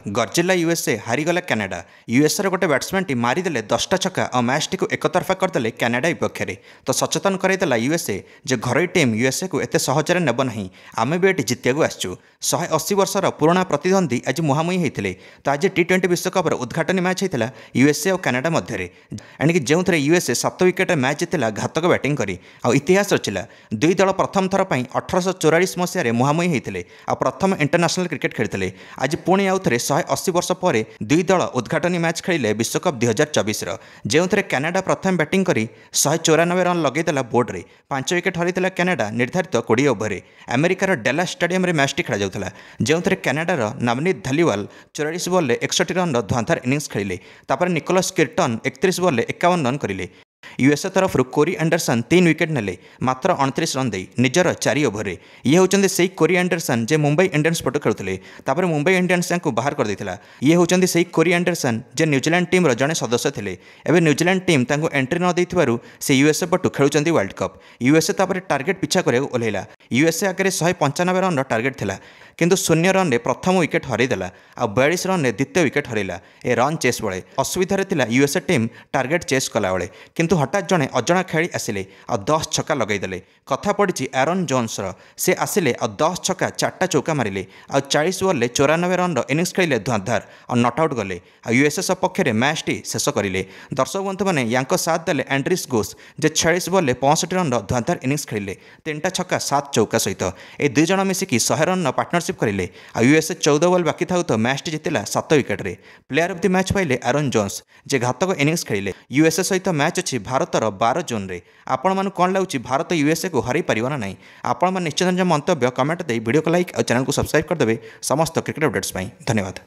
गरजिला USA हारीगला Canada. USA गोटे batsman T मारिदेले 10टा छक्का और मैच टी एकतरफा करदे कानाडा विपक्ष में। तो सचेतन करदेला यूएसए जे घर टीम यूएसए को एत सहजरे नेब ना आम भी ये जितिया आसचु। 180 वर्षर पुराणा प्रतिद्वंदी आज मुहांमुही होते। तो आज T20 विश्वकप्र उद्घाटनी मैच होता यूएसए और कानाडा मध्य एणिक जो यूएसए 7 विकेट मैच जीतला घातक बैटिंग करी इतिहास रचिला। दुई दल प्रथम थर पर 1844 मसीह मुहांमुही होते और प्रथम इंटरनेशनल क्रिकेट खेलते। आज पुणी आउ थे 180 वर्ष पर दुई दल उद्घाटनी मैच खेलिले विश्वकप 2024 जो कानाडा प्रथम बैटिंग कर 194 रन लगेदेला बोर्ड में 5 विकेट हरता कानाडा निर्धारित 20 ओवर में। अमेरिकार डेलास स्टेडियम रे मैच खेला जाउथला जो कानाडार नवनीत धालीवाल 44 बॉल 61 रन धुआंधार इनिंग्स खेलिले। तापर निकोलस किर्टन 31 बॉल 51 रन करिले। यूएसए तरफ कोरी एंडरसन 3 विकेट नेले मात्र 29 रन दे निजर 4 ओवर में। ये होचंदी से कोरी एंडरसन जे मुंबई इंडियंस पटु खेलुଥିଲେ। तापर मुंबई इंडियंस को बाहर कर देथिला। ये होचंदी से कोरी एंडरसन जे न्यूजीलैंड टीम रो जने सदस्य थिले। एबे न्यूजीलैंड टीम तांको एंट्री न देथिबारु से यूएसए पटु खेलुचंदी वर्ल्ड कप। यूएसए तापर टार्गेट पिछा करे ओलेला। यूएसए आगे 195 रन टार्गेट थिला किंतु 0 रन रे प्रथम विकेट हरईदेला और 42 रन रे द्वितीय विकेट हरैला। ए रन चेस बेले असुविधार थिला यूएसए टीम टार्गेट चेस कला बेले किंतु हठात जड़े अजणा खेली आसिले और 10 छक्का लगेदेले। कथा पड़ी एरन जोन्स से आसिले और 10 छक्का 4टा चौका मारिले और 40 बॉल 94 रन इनिंग्स खेलिले धुआंधार और नट आउट गले। यूएसए सपक्ष में मैच टी शेष करें। दर्शक बंधु मैंने यांको साथ देले एंड्रिस गोस जे 46 बॉल 65 रन धुआंधार इनिंग्स खेलिले 3टा छक्का 7 चौका सहित ए दुई जन मिसिकी 100 रन पार्टनरशिप करें। यूएसए 14 बॉल बाकी था तो मैच टी जीतिला 7 विकेट रे। प्लेयर ऑफ द मैच पाइले एरन जोन्स जे घातक इनिंग्स खेलिले। यूएसए सहित मैच अच्छी भारतर 12 जोन रे। आपण मानु कौन लगुच भारत यूएसए को हरई पारिबो ना नहीं? आपण निश्चित मंतव्य कमेंट दे वीडियो को लाइक और चैनल को सब्सक्राइब करदे समस्त क्रिकेट अपडेट्स। धन्यवाद।